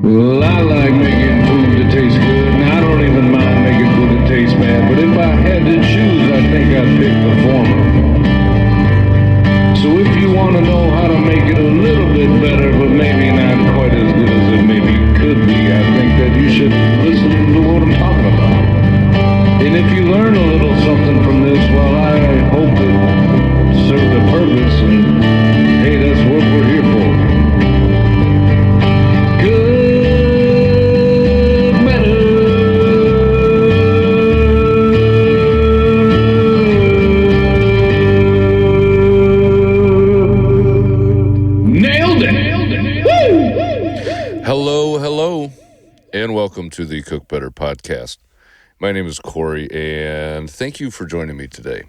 Well, I like making food that tastes good, and I don't even mind making food that tastes bad. But if I had to choose, I think I'd pick the former. So if you want to know how to make it a little bit better, but maybe not quite as good as it maybe could be, I think that you should listen to what I'm talking about. And if you learn a little something from this, well, I hope it served a purpose, and hey, that's what we're here for. And welcome to the Cook Better podcast. My name is Corey, and thank you for joining me today.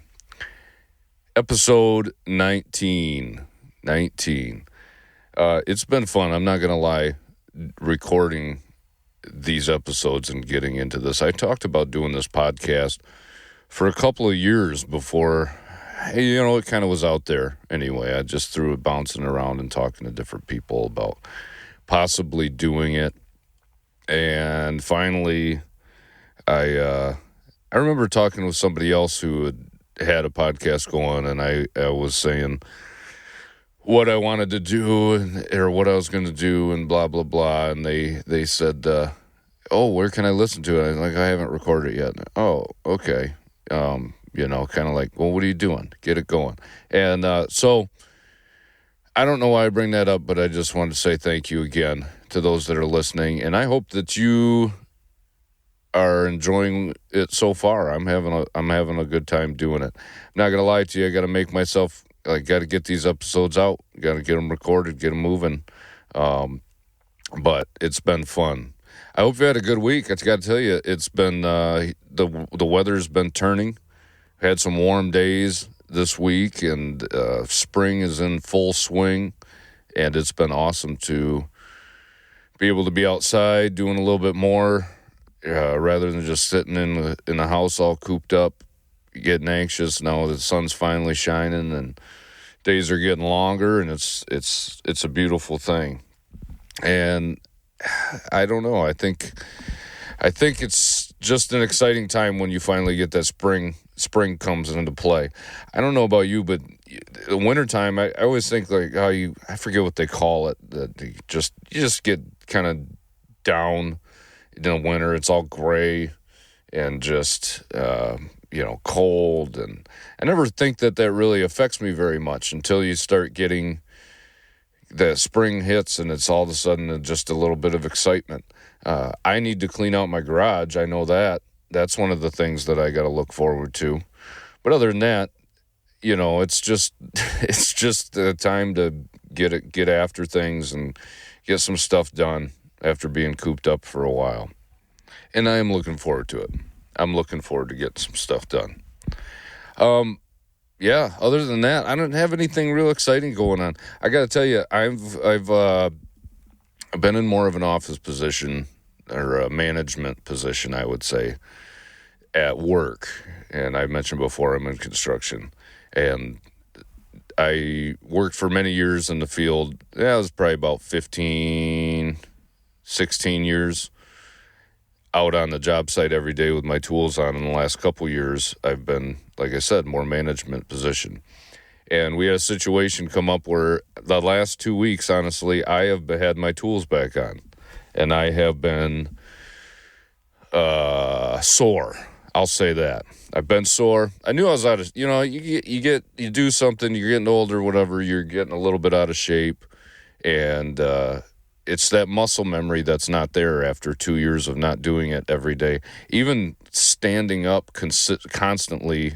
Episode 19. It's been fun, I'm not going to lie, recording these episodes and getting into this. I talked about doing this podcast for a couple of years before, it kind of was out there anyway. I just threw it bouncing around and talking to different people about possibly doing it. And finally, I remember talking with somebody else who had a podcast going, and I was saying what I wanted to do or what I was going to do and blah, blah, blah. And they said, oh, where can I listen to it? I'm like, I haven't recorded it yet. Oh, okay. Kind of like, well, what are you doing? Get it going. And so I don't know why I bring that up, but I just wanted to say thank you again to those that are listening, and I hope that you are enjoying it so far. I'm having a good time doing it. I'm not gonna lie to you. I got to make myself. I got to get these episodes out. Got to get them recorded, get them moving. But it's been fun. I hope you had a good week. I got to tell you, it's been the weather's been turning. Had some warm days this week, and spring is in full swing, and it's been awesome to be able to be outside doing a little bit more rather than just sitting in the house all cooped up, getting anxious. Now the sun's finally shining and days are getting longer, and it's a beautiful thing. And I don't know. I think it's just an exciting time when you finally get that spring comes into play. I don't know about you, but the wintertime, I always think like how I forget what they call it, that you just get kind of down in the winter. It's all gray and just, cold. And I never think that really affects me very much until you start getting that spring hits and it's all of a sudden just a little bit of excitement. I need to clean out my garage. I know that. That's one of the things that I got to look forward to. But other than that, it's just a time to get after things and get some stuff done after being cooped up for a while. And I am looking forward to it. I'm looking forward to getting some stuff done. Other than that, I don't have anything real exciting going on. I got to tell you, I've been in more of an office position or a management position, I would say, at work. And I mentioned before, I'm in construction. And I worked for many years in the field. It was probably about 16 years out on the job site every day with my tools on. In the last couple years, I've been, like I said, more management position. And we had a situation come up where the last 2 weeks, honestly, I have had my tools back on. And I have been sore. I'll say that. I've been sore. I knew I was out of, you do something, you're getting older, whatever, you're getting a little bit out of shape. And it's that muscle memory that's not there after 2 years of not doing it every day. Even standing up constantly,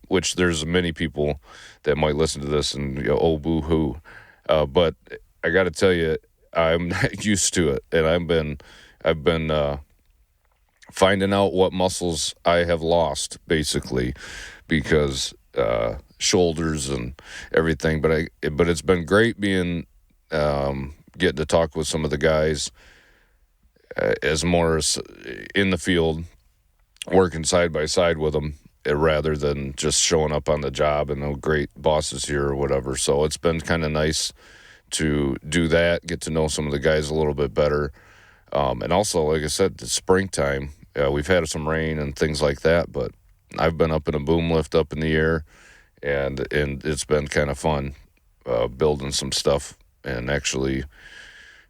which there's many people that might listen to this and oh, boo-hoo. But I got to tell you, I'm not used to it. And I've been finding out what muscles I have lost, basically, because shoulders and everything. But it's been great being getting to talk with some of the guys as more in the field, working side by side with them rather than just showing up on the job and the great bosses here or whatever. So it's been kind of nice to do that, get to know some of the guys a little bit better. And also, like I said, it's springtime. We've had some rain and things like that, but I've been up in a boom lift up in the air, and it's been kind of fun building some stuff and actually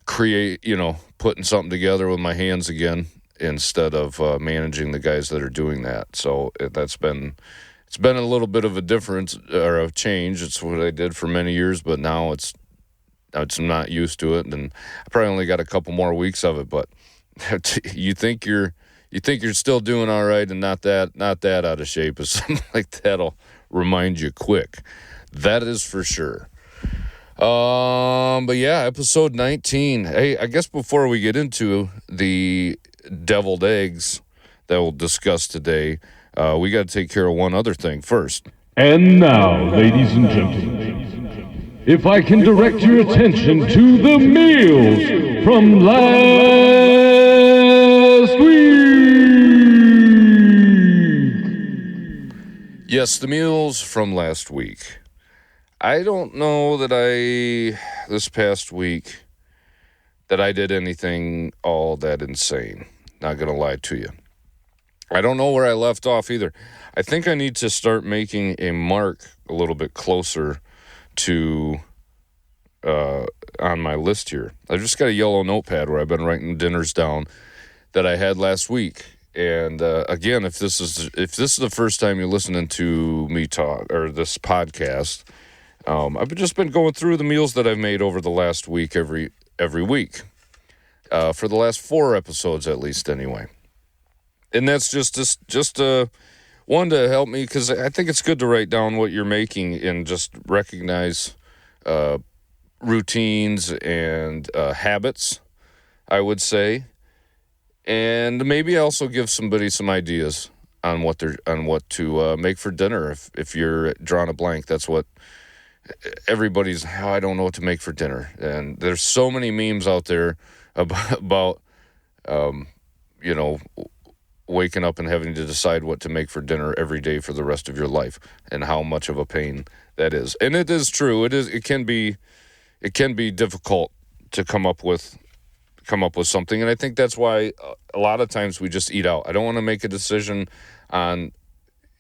putting something together with my hands again instead of managing the guys that are doing that. So it's been a little bit of a difference or a change. It's what I did for many years, but now I'm not used to it, and I probably only got a couple more weeks of it. But you think you're still doing all right, and not that out of shape, is something like that'll remind you quick. That is for sure. But yeah, episode 19. Hey, I guess before we get into the deviled eggs that we'll discuss today, we got to take care of one other thing first. And now, ladies and gentlemen, if I can direct your attention to the meals from last week. Yes, the meals from last week. I don't know that this past week, that I did anything all that insane. Not going to lie to you. I don't know where I left off either. I think I need to start making a mark a little bit closer to on my list here. I just got a yellow notepad where I've been writing dinners down that I had last week. And again, if this is the first time you're listening to me talk or this podcast, I've just been going through the meals that I've made over the last week every week for the last 4 episodes at least, anyway. And that's just one to help me, because I think it's good to write down what you're making and just recognize routines and habits, I would say, and maybe also give somebody some ideas on what to make for dinner. If you're drawing a blank, that's what everybody's. I don't know what to make for dinner, and there's so many memes out there about waking up and having to decide what to make for dinner every day for the rest of your life, and how much of a pain that is. And it is true. It can be difficult to come up with something, and I think that's why a lot of times we just eat out. I don't want to make a decision on,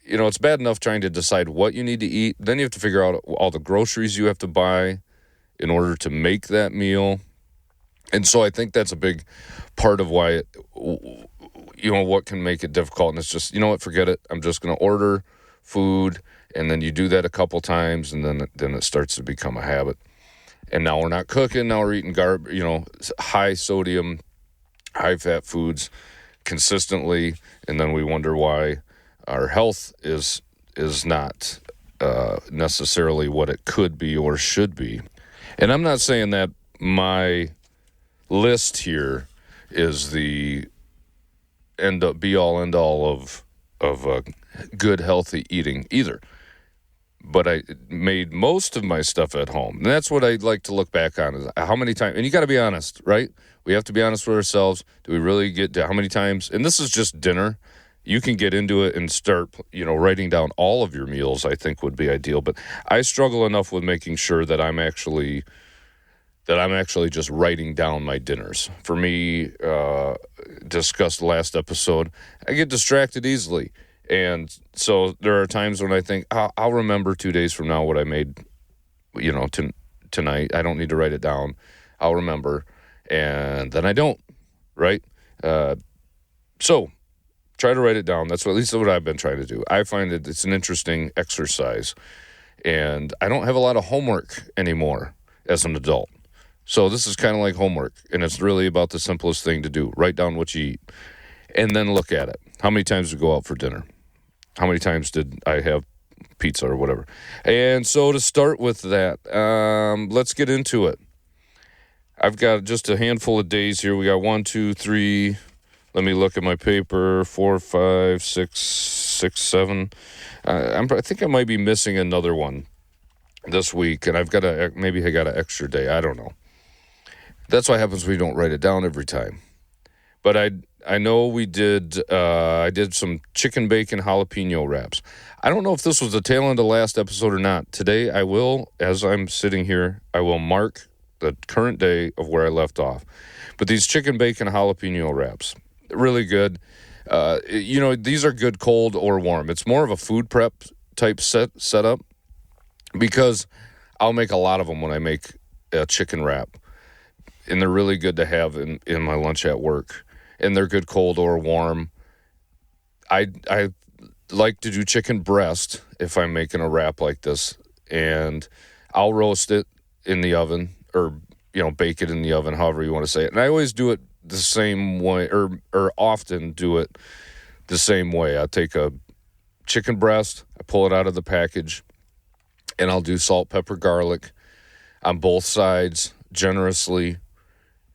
it's bad enough trying to decide what you need to eat. Then you have to figure out all the groceries you have to buy in order to make that meal. And so I think that's a big part of why what can make it difficult. And it's just, forget it. I'm just going to order food. And then you do that a couple times, and then it starts to become a habit. And now we're not cooking. Now we're eating high sodium, high fat foods consistently. And then we wonder why our health is not necessarily what it could be or should be. And I'm not saying that my list here is the be all end all of good healthy eating either. But I made most of my stuff at home. And that's what I'd like to look back on, is how many times, and you got to be honest, right? We have to be honest with ourselves. Do we really get to how many times? And this is just dinner. You can get into it and start, writing down all of your meals, I think would be ideal. But I struggle enough with making sure that I'm actually just writing down my dinners. For me, discussed last episode, I get distracted easily. And so there are times when I think, I'll remember 2 days from now what I made, tonight. I don't need to write it down. I'll remember. And then I don't, right? So try to write it down. That's at least what I've been trying to do. I find it's an interesting exercise. And I don't have a lot of homework anymore as an adult. So this is kind of like homework. And it's really about the simplest thing to do. Write down what you eat. And then look at it. How many times did we go out for dinner? How many times did I have pizza or whatever? And so to start with that, let's get into it. I've got just a handful of days here. We got 1, 2, 3. Let me look at my paper. 4, 5, 6, 7. I think I might be missing another one this week, and maybe I got an extra day. I don't know. That's what happens when you don't write it down every time. But I know we did, I did some chicken bacon jalapeno wraps. I don't know if this was the tail end of last episode or not. Today I will, as I'm sitting here, I will mark the current day of where I left off. But these chicken bacon jalapeno wraps, really good. These are good cold or warm. It's more of a food prep type setup because I'll make a lot of them when I make a chicken wrap. And they're really good to have in my lunch at work. And they're good cold or warm. I like to do chicken breast if I'm making a wrap like this. And I'll roast it in the oven or, bake it in the oven, however you want to say it. And I always do it the same way or often do it the same way. I take a chicken breast, I pull it out of the package, and I'll do salt, pepper, garlic on both sides generously.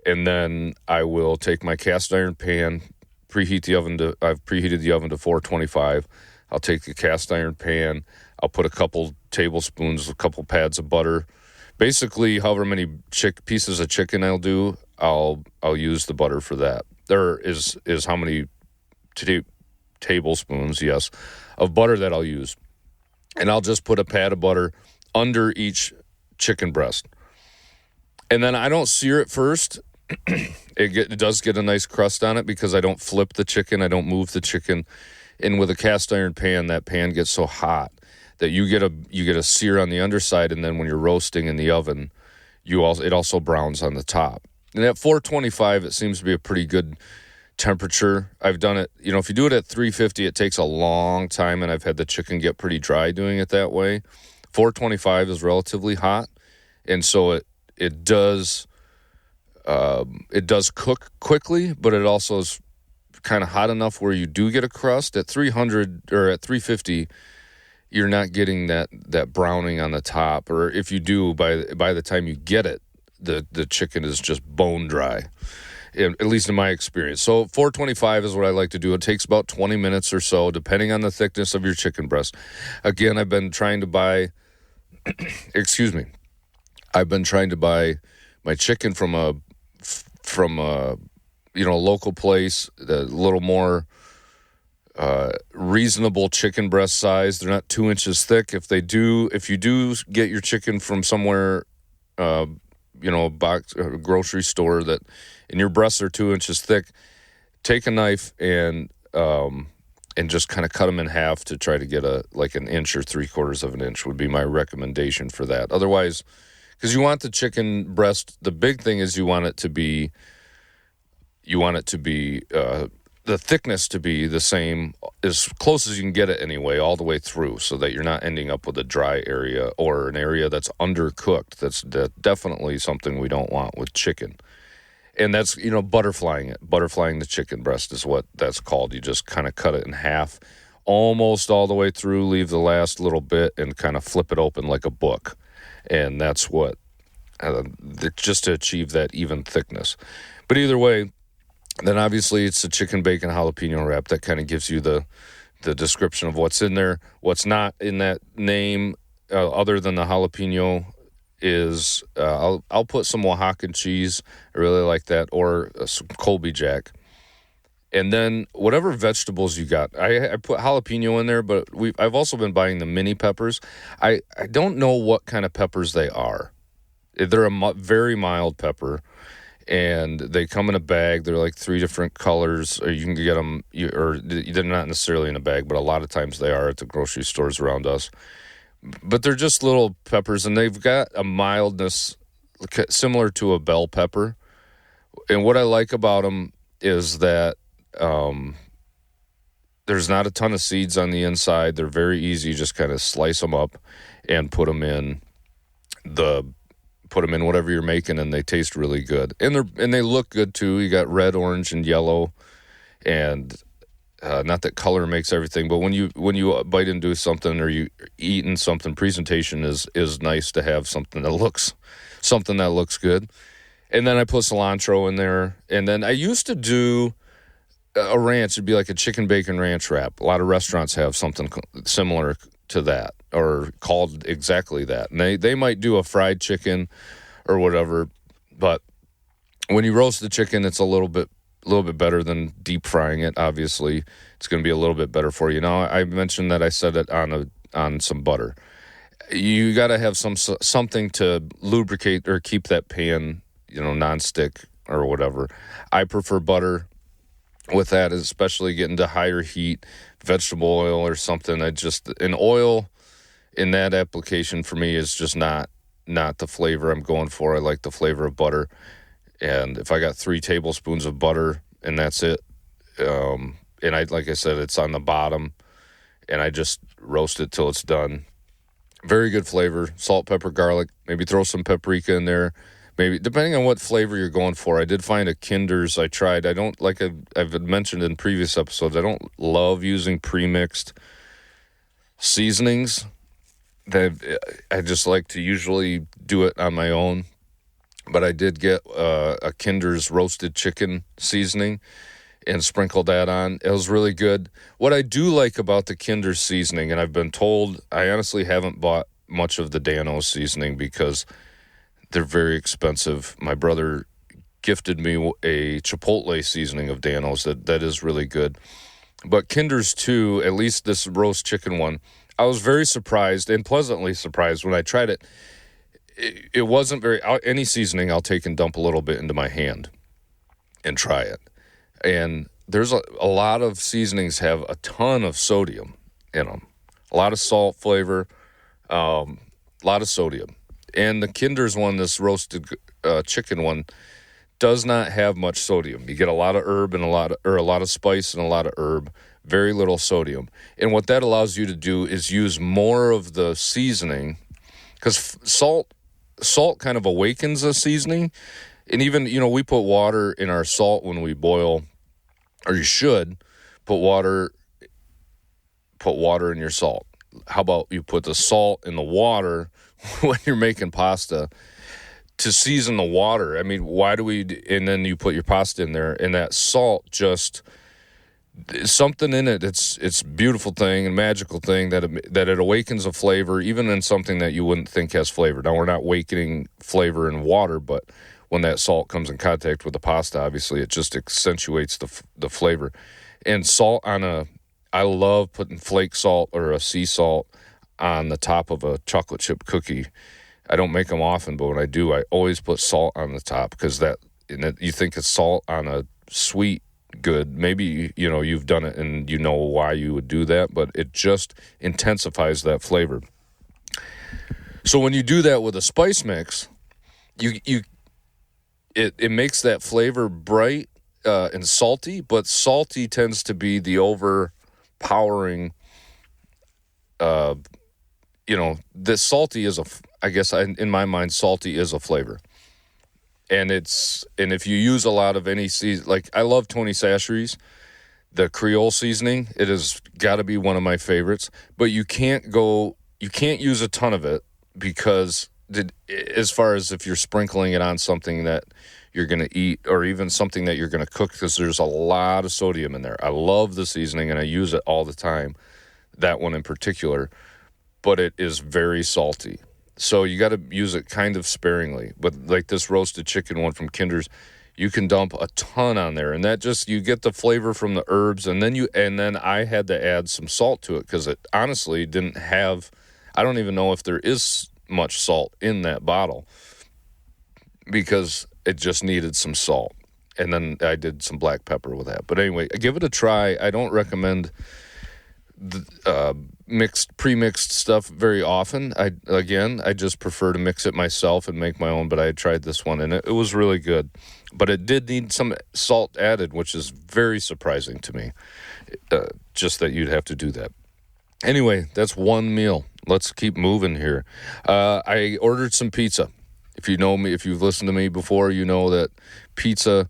And then I will take my cast iron pan, I've preheated the oven to 425. I'll take the cast iron pan, I'll put a couple tablespoons, a couple pads of butter. Basically, however many pieces of chicken I'll do, I'll use the butter for that. There is how many tablespoons, yes, of butter that I'll use. And I'll just put a pad of butter under each chicken breast. And then I don't sear it first. It does get a nice crust on it because I don't flip the chicken. I don't move the chicken. And with a cast iron pan, that pan gets so hot that you get a sear on the underside, and then when you're roasting in the oven, it also browns on the top. And at 425, it seems to be a pretty good temperature. I've done it, if you do it at 350, it takes a long time, and I've had the chicken get pretty dry doing it that way. 425 is relatively hot, and so it does cook quickly, but it also is kind of hot enough where you do get a crust. At 300 or at 350, you're not getting that browning on the top, or if you do, by the time you get it, the chicken is just bone dry, at least in my experience. So 425 is what I like to do. It takes about 20 minutes or so, depending on the thickness of your chicken breast. Again, I've been trying to buy, I've been trying to buy my chicken from a local place, a little more reasonable chicken breast size. They're not 2 inches thick. If you do get your chicken from somewhere, a grocery store and your breasts are 2 inches thick, take a knife and just kind of cut them in half to try to get an inch or 3/4 of an inch would be my recommendation for that. Otherwise, because you want the chicken breast, the big thing is you want it to be the thickness to be the same, as close as you can get it anyway, all the way through, so that you're not ending up with a dry area or an area that's undercooked. That's definitely something we don't want with chicken. And that's, butterflying it. Butterflying the chicken breast is what that's called. You just kind of cut it in half, almost all the way through, leave the last little bit, and kind of flip it open like a book. And that's what, just to achieve that even thickness. But either way, then obviously it's a chicken bacon jalapeno wrap that kind of gives you the description of what's in there. What's not in that name, other than the jalapeno, is I'll put some Oaxacan cheese. I really like that, or some Colby Jack. And then whatever vegetables you got, I put jalapeno in there, but I've also been buying the mini peppers. I don't know what kind of peppers they are. They're a very mild pepper, and they come in a bag. They're like 3 different colors, or you can get them, or they're not necessarily in a bag, but a lot of times they are at the grocery stores around us. But they're just little peppers, and they've got a mildness similar to a bell pepper. And what I like about them is that there's not a ton of seeds on the inside. They're very easy. You just kind of slice them up and put them in whatever you're making, and they taste really good. And they look good too. You got red, orange, and yellow, and not that color makes everything, but when you bite into something or you eat in something, presentation is nice to have something that looks good. And then I put cilantro in there, and then I used to do a ranch. It'd be like a chicken bacon ranch wrap. A lot of restaurants have something similar to that, or called exactly that. And they might do a fried chicken or whatever, but when you roast the chicken, it's a little bit better than deep frying it. Obviously, it's going to be a little bit better for you. Now, I mentioned that I set it on some butter. You got to have something to lubricate or keep that pan, nonstick or whatever. I prefer butter with that, especially getting to higher heat, vegetable oil or something. An oil in that application for me is just not the flavor I'm going for. I like the flavor of butter. And if I got 3 tablespoons of butter and that's it, and like I said, it's on the bottom, and I just roast it till it's done. Very good flavor. Salt, pepper, garlic. Maybe throw some paprika in there. Maybe depending on what flavor you're going for. I did find a Kinder's I tried. I don't like I've mentioned in previous episodes. I don't love using pre-mixed seasonings. I just like to usually do it on my own. But I did get a Kinder's roasted chicken seasoning and sprinkled that on. It was really good. What I do like about the Kinder's seasoning, and I've been told, I honestly haven't bought much of the Dan-O's seasoning because they're very expensive. My brother gifted me a Chipotle seasoning of Dan-O's that is really good. But Kinder's too, at least this roast chicken one, I was very surprised and pleasantly surprised when I tried it. It wasn't any seasoning I'll take and dump a little bit into my hand and try it. And there's a lot of seasonings have a ton of sodium in them. A lot of salt flavor, a lot of sodium. And the Kinder's one, this roasted chicken one, does not have much sodium. You get a lot of herb and a lot of spice and a lot of herb, very little sodium. And what that allows you to do is use more of the seasoning, because salt kind of awakens the seasoning. And even, we put water in our salt when we boil, or you should put water in your salt. How about you put the salt in the water when you're making pasta to season the water? I mean, and then you put your pasta in there, and that salt just, something in it, it's a beautiful thing and magical thing that it awakens a flavor, even in something that you wouldn't think has flavor. Now, we're not awakening flavor in water, but when that salt comes in contact with the pasta, obviously it just accentuates the flavor. And salt I love putting flake salt or a sea salt on the top of a chocolate chip cookie. I don't make them often, but when I do, I always put salt on the top, because you think it's salt on a sweet good. Maybe, you've done it and you know why you would do that, but it just intensifies that flavor. So when you do that with a spice mix, it makes that flavor bright and salty, but salty tends to be the overpowering, this salty is in my mind, salty is a flavor. And if you use a lot of any season, like I love Tony Chachere's, the Creole seasoning, it has got to be one of my favorites, but you can't use a ton of it, because as far as if you're sprinkling it on something that you're going to eat, or even something that you're going to cook, because there's a lot of sodium in there. I love the seasoning and I use it all the time, that one in particular, but it is very salty. So you got to use it kind of sparingly. But like this roasted chicken one from Kinder's, you can dump a ton on there, and that just, you get the flavor from the herbs, and then I had to add some salt to it, because it honestly didn't have, I don't even know if there is much salt in that bottle, because it just needed some salt. And then I did some black pepper with that. But anyway, give it a try. I don't recommend pre-mixed stuff very often. I just prefer to mix it myself and make my own, but I had tried this one and it was really good. But it did need some salt added, which is very surprising to me, just that you'd have to do that. Anyway, that's one meal. Let's keep moving here. I ordered some pizza. If you know me, if you've listened to me before, you know that pizza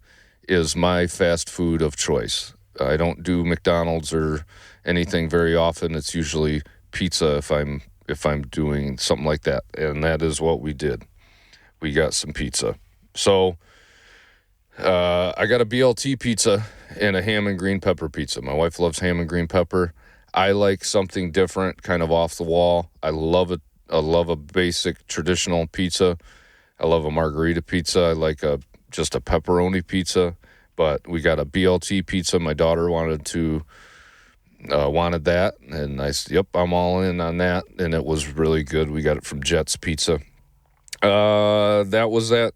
is my fast food of choice. I don't do McDonald's or anything very often. It's usually pizza if I'm doing something like that, and that is what we did. We got some pizza. So I got a BLT pizza and a ham and green pepper pizza. My wife loves ham and green pepper. I like something different, kind of off the wall. I love it. I love a basic traditional pizza. I love a margarita pizza. I like just a pepperoni pizza. But we got a BLT pizza. My daughter wanted that, and I said, "Yep, I'm all in on that." And it was really good. We got it from Jet's Pizza. That was that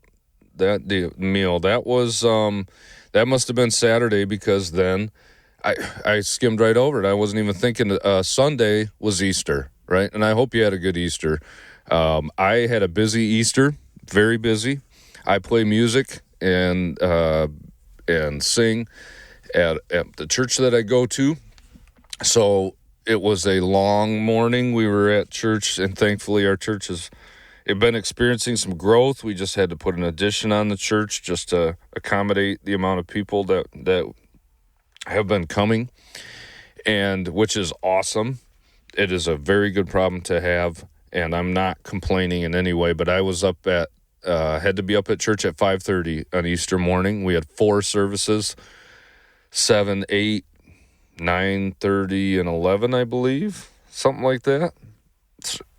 the meal. That was that must have been Saturday, because then I skimmed right over it. I wasn't even thinking Sunday was Easter, right? And I hope you had a good Easter. I had a busy Easter, very busy. I play music and sing at the church that I go to. So it was a long morning. We were at church, and thankfully our church has been experiencing some growth. We just had to put an addition on the church just to accommodate the amount of people that have been coming, and which is awesome. It is a very good problem to have, and I'm not complaining in any way, but I was up at had to be up at church at 5:30 on Easter morning. We had 4 services, 7, 8, 9:30, and 11, I believe, something like that.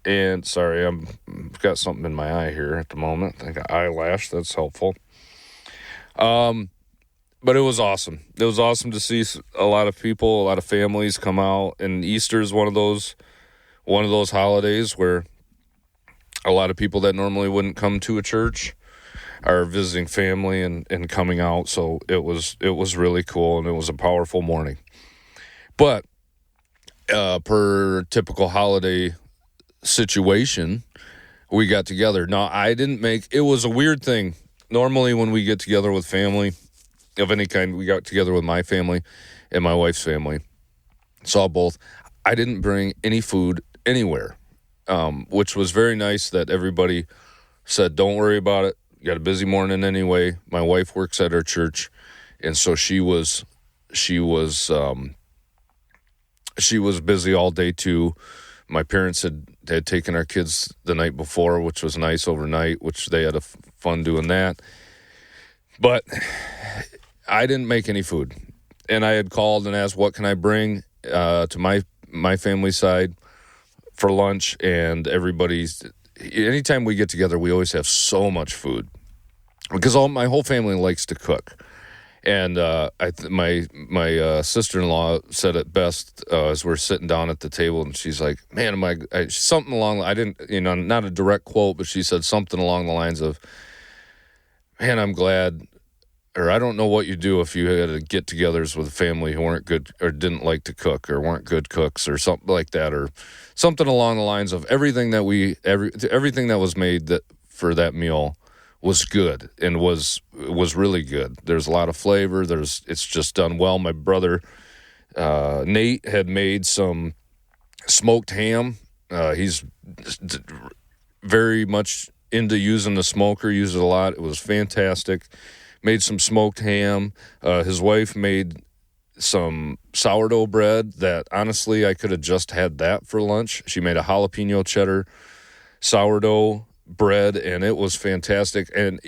And sorry, I've got something in my eye here at the moment. I got eyelash. That's helpful. But it was awesome. It was awesome to see a lot of people, a lot of families come out. And Easter is one of those holidays where a lot of people that normally wouldn't come to a church are visiting family and coming out. So it was really cool, and it was a powerful morning. But per typical holiday situation, we got together. Now, it was a weird thing. Normally when we get together with family of any kind, we got together with my family and my wife's family. Saw both. I didn't bring any food anywhere, which was very nice that everybody said, don't worry about it. You got a busy morning anyway. My wife works at our church, and so she was busy all day too. My parents had taken our kids the night before, which was nice, overnight, which they had fun doing that. But I didn't make any food. And I had called and asked, what can I bring to my family side for lunch? And anytime we get together, we always have so much food, because my whole family likes to cook. And my sister-in-law said it best as we're sitting down at the table, and she's like, "Man, something along." I didn't, not a direct quote, but she said something along the lines of, "Man, I'm glad," or "I don't know what you do if you had get-togethers with a family who weren't good or didn't like to cook or weren't good cooks," or something like that, or something along the lines of everything that was made for that meal was good and was really good. There's a lot of flavor. It's just done well. My brother Nate had made some smoked ham. He's very much into using the smoker, uses it a lot. It was fantastic. Made some smoked ham. His wife made some sourdough bread that, honestly, I could have just had that for lunch. She made a jalapeno cheddar sourdough bread, and it was fantastic. And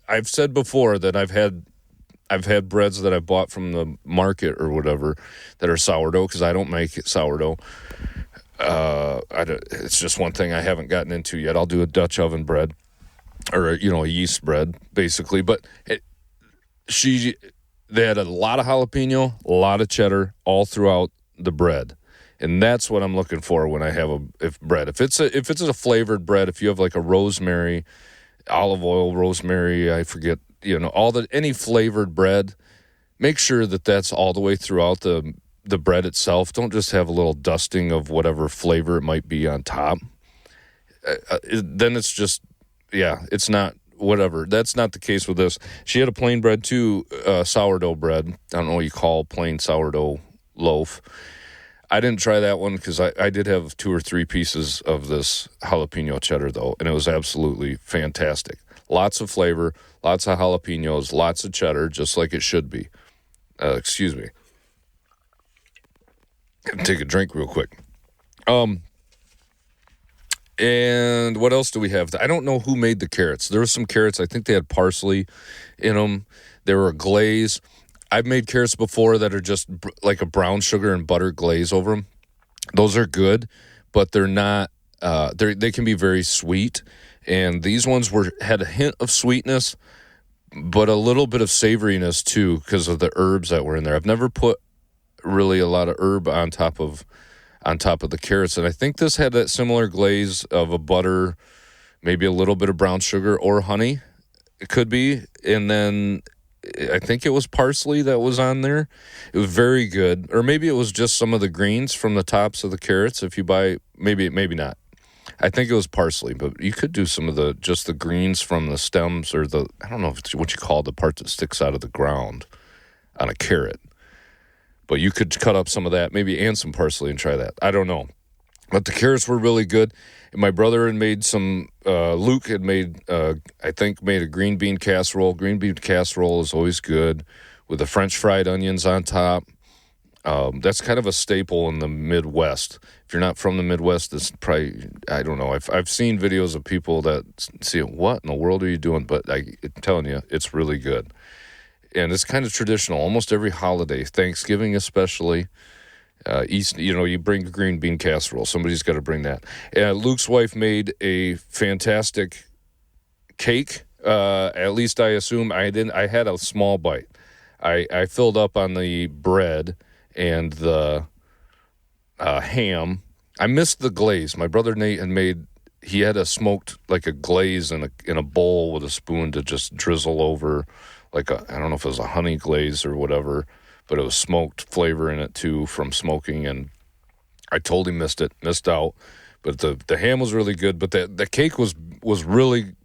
I've said before that I've had breads that I bought from the market or whatever that are sourdough, because I don't make sourdough. It's just one thing I haven't gotten into yet. I'll do a Dutch oven bread, or a yeast bread, basically. But they had a lot of jalapeno, a lot of cheddar all throughout the bread. And that's what I'm looking for when I have bread. If it's a flavored bread, if you have like a rosemary, olive oil, rosemary, I forget, any flavored bread, make sure that that's all the way throughout the bread itself. Don't just have a little dusting of whatever flavor it might be on top. Then it's just, it's not whatever. That's not the case with this. She had a plain bread too, sourdough bread. I don't know what you call plain sourdough loaf. I didn't try that one because I did have 2 or 3 pieces of this jalapeno cheddar, though, and it was absolutely fantastic. Lots of flavor, lots of jalapenos, lots of cheddar, just like it should be. Excuse me. Take a drink real quick. And what else do we have? I don't know who made the carrots. There were some carrots. I think they had parsley in them. There were a glaze. I've made carrots before that are just like a brown sugar and butter glaze over them. Those are good, but they're not. They can be very sweet, and these ones had a hint of sweetness, but a little bit of savoriness too because of the herbs that were in there. I've never put really a lot of herb on top of the carrots, and I think this had that similar glaze of a butter, maybe a little bit of brown sugar or honey. It could be. And then I think it was parsley that was on there. It was very good. Or maybe it was just some of the greens from the tops of the carrots. If you buy, maybe not. I think it was parsley, but you could do some of just the greens from the stems, or I don't know if it's what you call the part that sticks out of the ground on a carrot. But you could cut up some of that, maybe, and some parsley and try that. I don't know. But the carrots were really good. And my brother had made Luke had made, I think, made a green bean casserole. Green bean casserole is always good with the French fried onions on top. That's kind of a staple in the Midwest. If you're not from the Midwest, it's probably, I don't know. I've seen videos of people that see, what in the world are you doing? But I'm telling you, it's really good. And it's kind of traditional, almost every holiday, Thanksgiving especially. You bring green bean casserole. Somebody's got to bring that. Luke's wife made a fantastic cake. At least I assume I didn't. I had a small bite. I filled up on the bread and the ham. I missed the glaze. My brother Nate he had a smoked, like a glaze in a bowl with a spoon to just drizzle over, I don't know if it was a honey glaze or whatever, but it was smoked flavor in it too from smoking, and I totally missed out. But the ham was really good, but the cake was really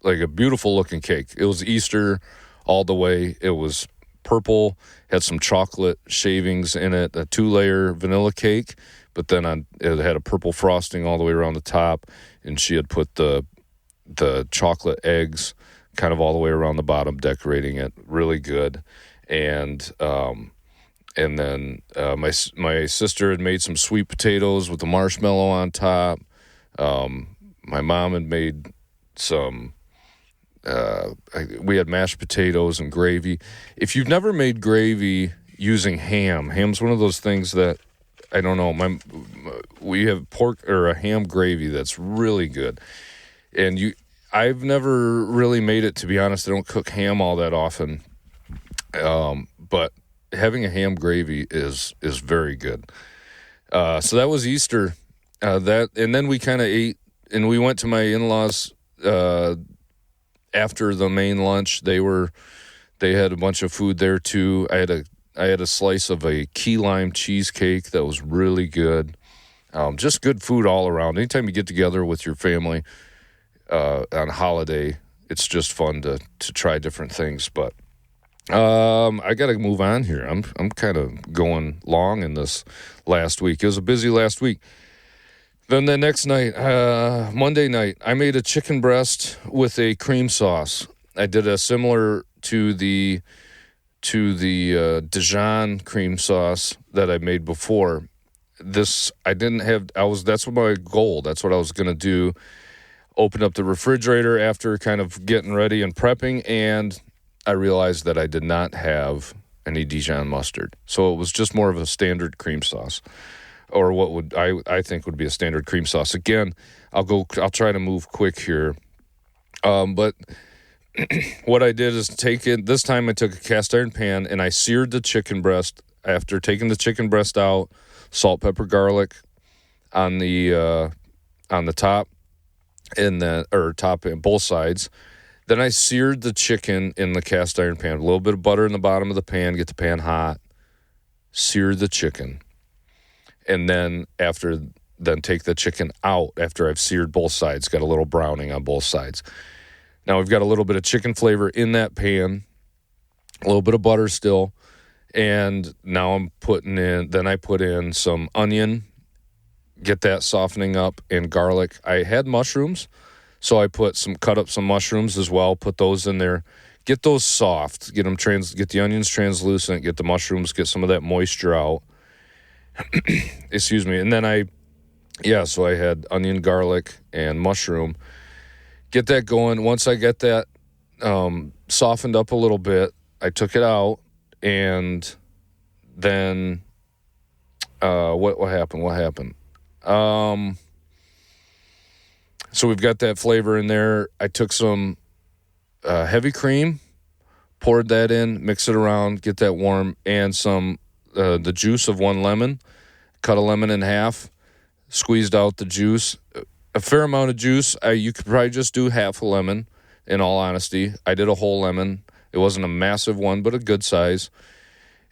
like a beautiful looking cake. It was Easter all the way. It was purple, had some chocolate shavings in it, a 2-layer vanilla cake, but then it had a purple frosting all the way around the top, and she had put the chocolate eggs kind of all the way around the bottom, decorating it. Really good. And then my sister had made some sweet potatoes with the marshmallow on top. My mom had made some. We had mashed potatoes and gravy. If you've never made gravy using ham's one of those things that I don't know. We have pork or a ham gravy that's really good, and I've never really made it, to be honest. I don't cook ham all that often. But having a ham gravy is very good. So that was Easter. And then we kind of ate, and we went to my in-laws after the main lunch. They had a bunch of food there too. I had a slice of a key lime cheesecake that was really good. Just good food all around. Anytime you get together with your family on holiday, it's just fun to try different things. But I got to move on here. I'm kind of going long in this last week. It was a busy last week. Then the next night, Monday night, I made a chicken breast with a cream sauce. I did a similar to the Dijon cream sauce that I made before. This I didn't have. That's what my goal. That's what I was going to do. Open up the refrigerator after kind of getting ready and prepping, and I realized that I did not have any Dijon mustard. So it was just more of a standard cream sauce, or what I think would be a standard cream sauce. Again, I'll try to move quick here. But what I did is this time I took a cast iron pan and I seared the chicken breast. After taking the chicken breast out, salt, pepper, garlic on the top, and top and both sides. Then I seared the chicken in the cast iron pan. A little bit of butter in the bottom of the pan, get the pan hot. Sear the chicken. And then take the chicken out after I've seared both sides. Got a little browning on both sides. Now we've got a little bit of chicken flavor in that pan. A little bit of butter still. And now I put in some onion, get that softening up, and garlic. I had mushrooms, so I cut up some mushrooms as well, put those in there, get those soft, get the onions translucent, get the mushrooms, get some of that moisture out. Excuse me. And then so I had onion, garlic, and mushroom. Get that going. Once I get that softened up a little bit, I took it out. And then, what happened? So we've got that flavor in there. I took some heavy cream, poured that in, mix it around, get that warm, and some the juice of one lemon. Cut a lemon in half, squeezed out the juice. A fair amount of juice. You could probably just do half a lemon in all honesty. I did a whole lemon. It wasn't a massive one, but a good size.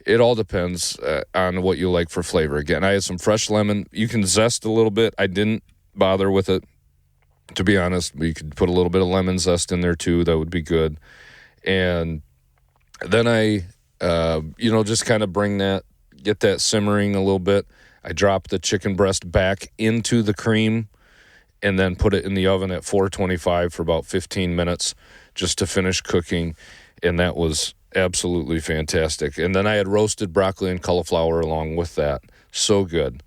It all depends on what you like for flavor. Again, I had some fresh lemon. You can zest a little bit. I didn't bother with it, to be honest. You could put a little bit of lemon zest in there too. That would be good. And then I, just kind of get that simmering a little bit. I drop the chicken breast back into the cream and then put it in the oven at 425 for about 15 minutes just to finish cooking. And that was absolutely fantastic. And then I had roasted broccoli and cauliflower along with that. So good.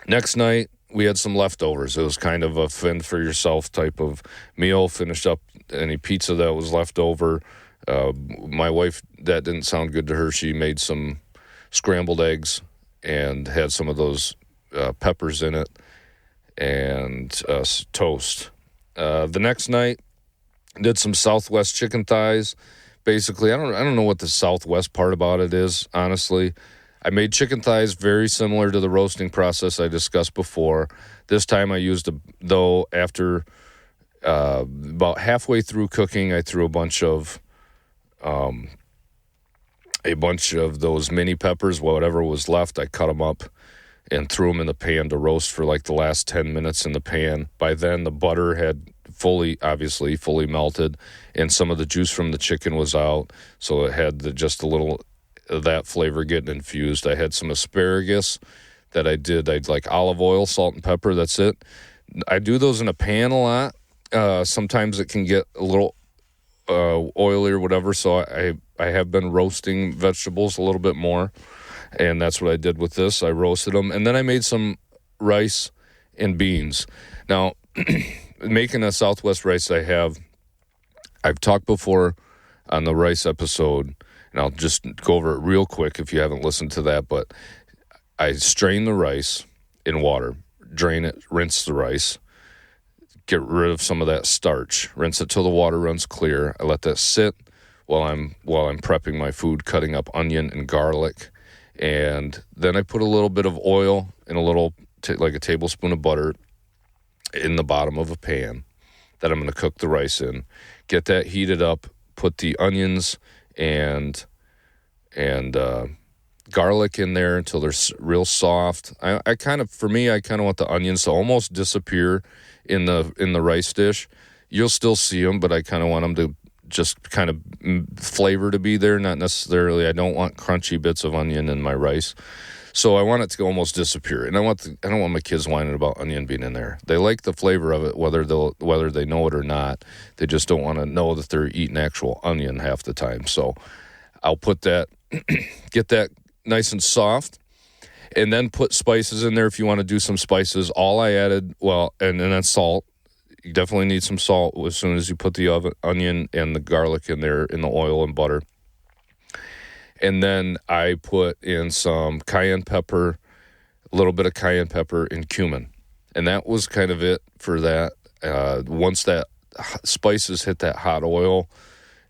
Next night, we had some leftovers. It was kind of a fend for yourself type of meal. Finished up any pizza that was left over. My wife, that didn't sound good to her. She made some scrambled eggs and had some of those peppers in it and toast. The next night, did some Southwest chicken thighs. Basically, I don't know what the Southwest part about it is, honestly. I made chicken thighs very similar to the roasting process I discussed before. This time I used, after about halfway through cooking, I threw a bunch of those mini peppers, whatever was left. I cut them up and threw them in the pan to roast for like the last 10 minutes in the pan. By then, the butter had fully melted, and some of the juice from the chicken was out, so it had just a little of that flavor getting infused. I had some asparagus that I'd like olive oil, salt, and pepper. That's it. I do those in a pan a lot. Sometimes it can get a little oily or whatever, so I have been roasting vegetables a little bit more, and that's what I did with this. I roasted them, and then I made some rice and beans. Now, making a Southwest rice, I've talked before on the rice episode, and I'll just go over it real quick if you haven't listened to that, but I strain the rice in water, drain it, rinse the rice, get rid of some of that starch, rinse it till the water runs clear. I let that sit while I'm prepping my food, cutting up onion and garlic, and then I put a little bit of oil and like a tablespoon of butter in the bottom of a pan that I'm going to cook the rice in. Get that heated up, put the onions and garlic in there until they're real soft. I kind of want the onions to almost disappear in the rice dish. You'll still see them, but I kind of want them to just kind of flavor to be there, not necessarily. I don't want crunchy bits of onion in my rice. So I want it to almost disappear, and I don't want my kids whining about onion being in there. They like the flavor of it, whether they know it or not. They just don't want to know that they're eating actual onion half the time. So I'll put that, get that nice and soft, and then put spices in there if you want to do some spices. All I added, and then salt. You definitely need some salt as soon as you put the onion and the garlic in there in the oil and butter. And then I put in some cayenne pepper, a little bit of cayenne pepper and cumin. And that was kind of it for that. Once that spices hit that hot oil,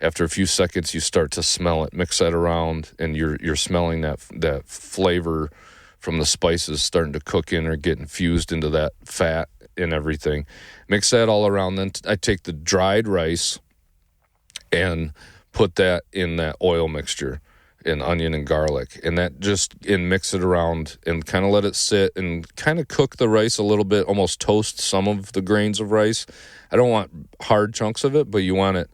after a few seconds, you start to smell it. Mix that around, and you're smelling that flavor from the spices starting to cook in or get infused into that fat and everything. Mix that all around. Then I take the dried rice and put that in that oil mixture and onion and garlic, and mix it around and kind of let it sit and kind of cook the rice a little bit, almost toast some of the grains of rice. I don't want hard chunks of it, but you want it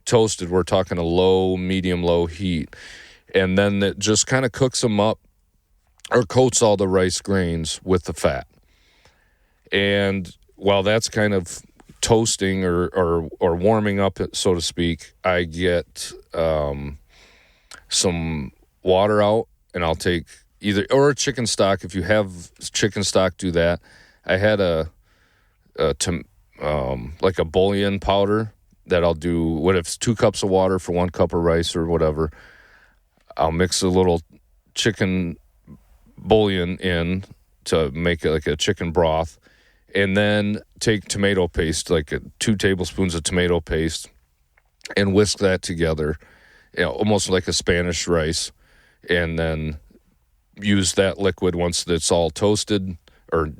toasted. We're talking a medium low heat, and then it just kind of cooks them up or coats all the rice grains with the fat. And while that's kind of toasting or warming up, so to speak, I get some water out, and I'll take or chicken stock. If you have chicken stock, do that. I had like a bouillon powder that I'll do. What if it's 2 cups of water for 1 cup of rice or whatever? I'll mix a little chicken bouillon in to make it like a chicken broth, and then take tomato paste, like 2 tablespoons of tomato paste, and whisk that together. Almost like a Spanish rice, and then use that liquid once it's all toasted or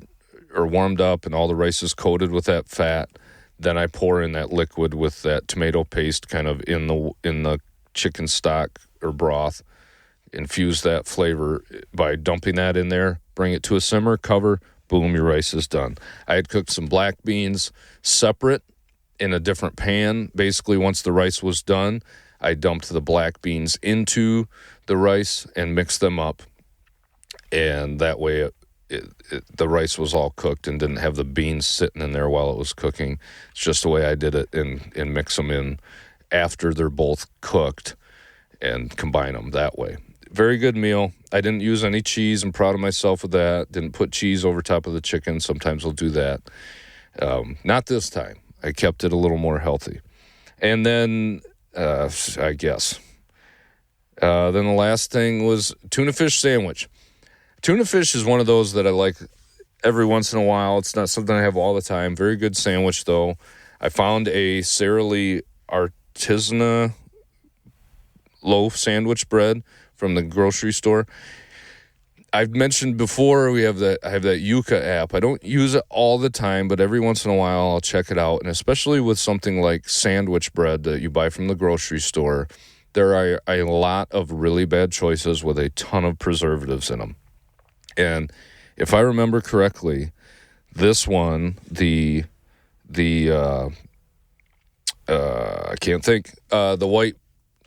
warmed up and all the rice is coated with that fat. Then I pour in that liquid with that tomato paste kind of in the chicken stock or broth. Infuse that flavor by dumping that in there. Bring it to a simmer, cover, boom, your rice is done. I had cooked some black beans separate in a different pan. Basically, once the rice was done, I dumped the black beans into the rice and mixed them up. And that way the rice was all cooked and didn't have the beans sitting in there while it was cooking. It's just the way I did it, and mix them in after they're both cooked and combine them that way. Very good meal. I didn't use any cheese. I'm proud of myself with that. Didn't put cheese over top of the chicken. Sometimes I'll do that. Not this time. I kept it a little more healthy. And then, I guess, then the last thing was tuna fish sandwich. Tuna fish is one of those that I like every once in a while. It's not something I have all the time. Very good sandwich, though. I found a Sara Lee Artisanal loaf sandwich bread from the grocery store. I've mentioned before I have that Yuka app. I don't use it all the time, but every once in a while I'll check it out. And especially with something like sandwich bread that you buy from the grocery store, there are a lot of really bad choices with a ton of preservatives in them. And if I remember correctly, this one, I can't think, the white,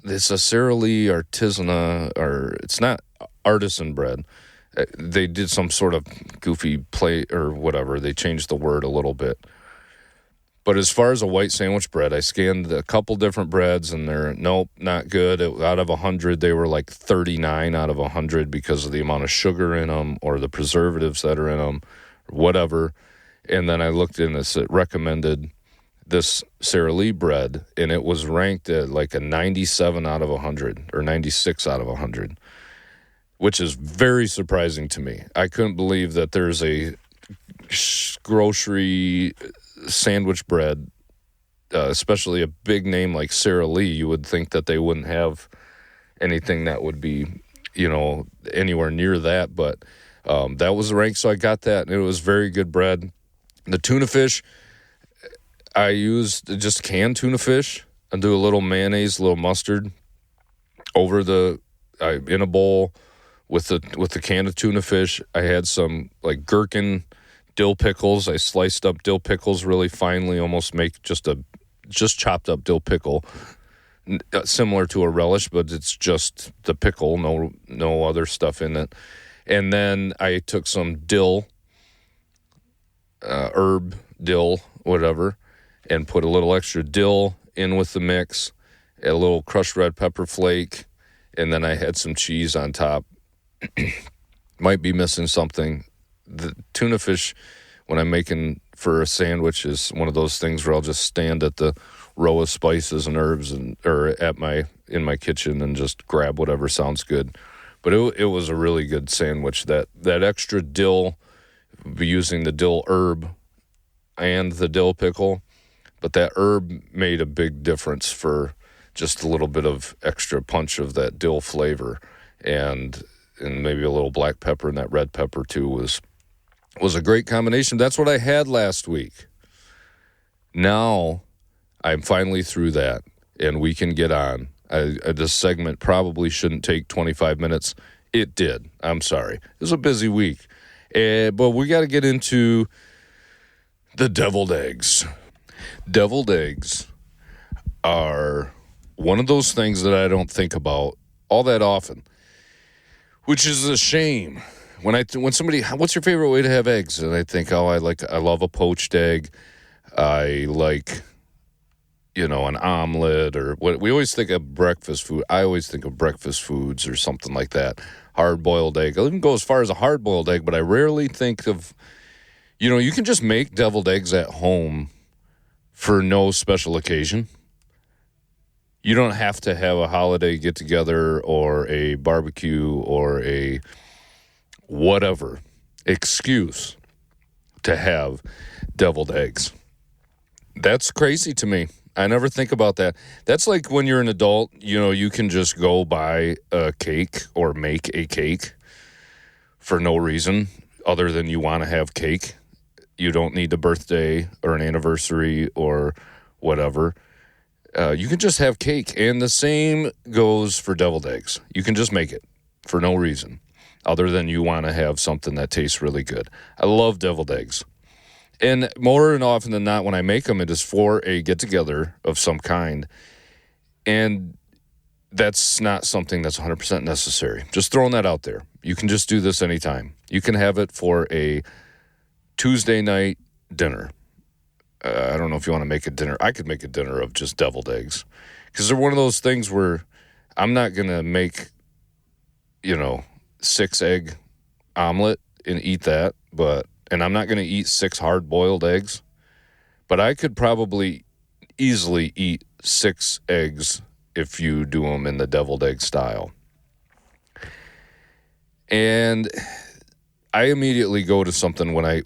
it's a Sara Lee Artisanal, or it's not artisan bread. They did some sort of goofy play or whatever. They changed the word a little bit. But as far as a white sandwich bread, I scanned a couple different breads, and they're, nope, not good. Out of 100, they were like 39 out of 100 because of the amount of sugar in them or the preservatives that are in them or whatever. And then I looked in this, it recommended this Sara Lee bread, and it was ranked at like a 97 out of 100 or 96 out of 100, which is very surprising to me. I couldn't believe that there's a grocery sandwich bread, especially a big name like Sara Lee. You would think that they wouldn't have anything that would be, anywhere near that. But that was ranked, so I got that, and it was very good bread. The tuna fish, I used just canned tuna fish. I do a little mayonnaise, a little mustard over in a bowl with the can of tuna fish. I had some like gherkin dill pickles. I sliced up dill pickles really finely, almost make just chopped up dill pickle, similar to a relish, but it's just the pickle, no other stuff in it. And then I took some dill, herb, dill, whatever, and put a little extra dill in with the mix, a little crushed red pepper flake, and then I had some cheese on top. Might be missing something. The tuna fish, when I'm making for a sandwich, is one of those things where I'll just stand at the row of spices and herbs or in my kitchen and just grab whatever sounds good. But it was a really good sandwich. That extra dill, using the dill herb and the dill pickle, but that herb made a big difference for just a little bit of extra punch of that dill flavor, and maybe a little black pepper, and that red pepper too was a great combination. That's what I had last week. Now I'm finally through that, and we can get on. This segment probably shouldn't take 25 minutes. It did. I'm sorry. It was a busy week. But we got to get into the deviled eggs. Deviled eggs are one of those things that I don't think about all that often, which is a shame. When somebody, what's your favorite way to have eggs? And I think, I love a poached egg. I like, an omelet, or what we always think of breakfast food. I always think of breakfast foods or something like that. Hard-boiled egg. I'll even go as far as a hard-boiled egg, but I rarely think of, you can just make deviled eggs at home for no special occasion. You don't have to have a holiday get-together or a barbecue or a whatever excuse to have deviled eggs. That's crazy to me. I never think about that. That's like when you're an adult, you can just go buy a cake or make a cake for no reason other than you want to have cake. You don't need a birthday or an anniversary or whatever. You can just have cake. And the same goes for deviled eggs. You can just make it for no reason other than you want to have something that tastes really good. I love deviled eggs. And more and often than not, when I make them, it is for a get-together of some kind. And that's not something that's 100% necessary. Just throwing that out there. You can just do this anytime. You can have it for a Tuesday night dinner. I don't know if you want to make a dinner. I could make a dinner of just deviled eggs. Because they're one of those things where I'm not going to make, 6-egg omelet and eat that. And I'm not going to eat 6 hard-boiled eggs. But I could probably easily eat 6 eggs if you do them in the deviled egg style. And I immediately go to something when I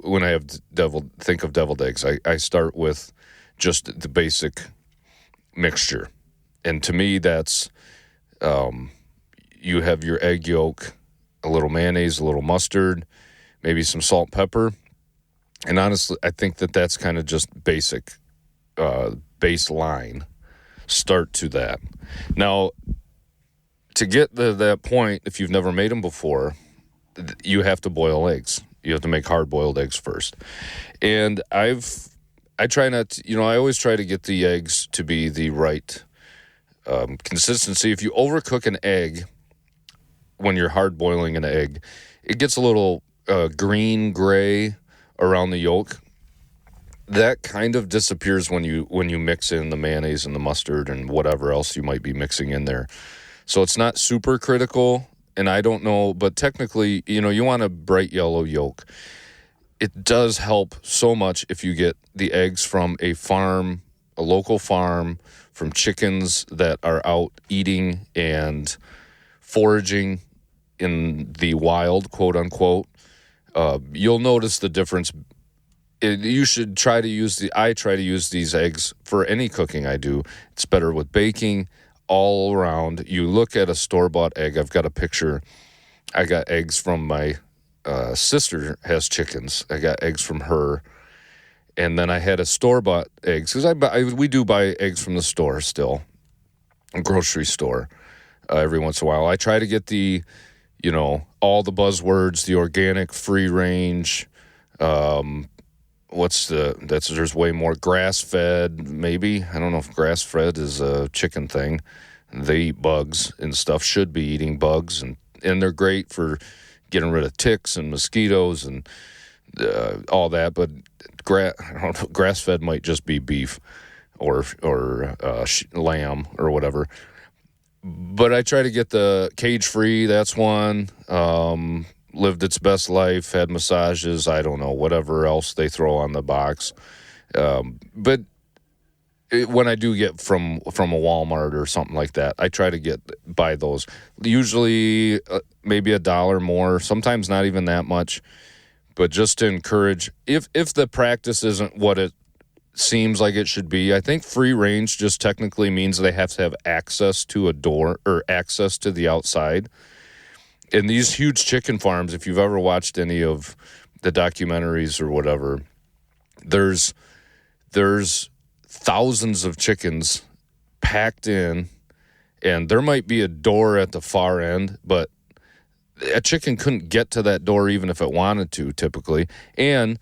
think of deviled eggs. I start with just the basic mixture. And to me, that's you have your egg yolk, a little mayonnaise, a little mustard, maybe some salt and pepper. And honestly, I think that's kind of just basic baseline start to that. Now, to get to that point, if you've never made them before, you have to boil eggs. You have to make hard-boiled eggs first. And I try not to, I always try to get the eggs to be the right consistency. If you overcook an egg when you're hard-boiling an egg, it gets a little green-gray around the yolk. That kind of disappears when you mix in the mayonnaise and the mustard and whatever else you might be mixing in there. So it's not super critical. And I don't know, but technically, you want a bright yellow yolk. It does help so much if you get the eggs from a farm, a local farm, from chickens that are out eating and foraging in the wild, quote unquote. You'll notice the difference. You should try to use I try to use these eggs for any cooking I do. It's better with baking. All around, you look at a store-bought egg. I've got a picture. I got eggs from my sister has chickens. I got eggs from her, and then I had a store-bought eggs because we do buy eggs from the store still, a grocery store, every once in a while. I try to get the, all the buzzwords, the organic, free range. There's way more grass-fed, maybe. I don't know if grass-fed is a chicken thing. They eat bugs and stuff, should be eating bugs, and they're great for getting rid of ticks and mosquitoes and all that, but grass-fed might just be beef or lamb or whatever. But I try to get the cage-free, that's one. Lived its best life, had massages, I don't know, whatever else they throw on the box. But when I do get from a Walmart or something like that, I try to buy those. Usually maybe $1 more, sometimes not even that much. But just to encourage, if the practice isn't what it seems like it should be, I think free range just technically means they have to have access to a door or access to the outside. In these huge chicken farms, if you've ever watched any of the documentaries or whatever, there's thousands of chickens packed in, and there might be a door at the far end, but a chicken couldn't get to that door even if it wanted to, typically. And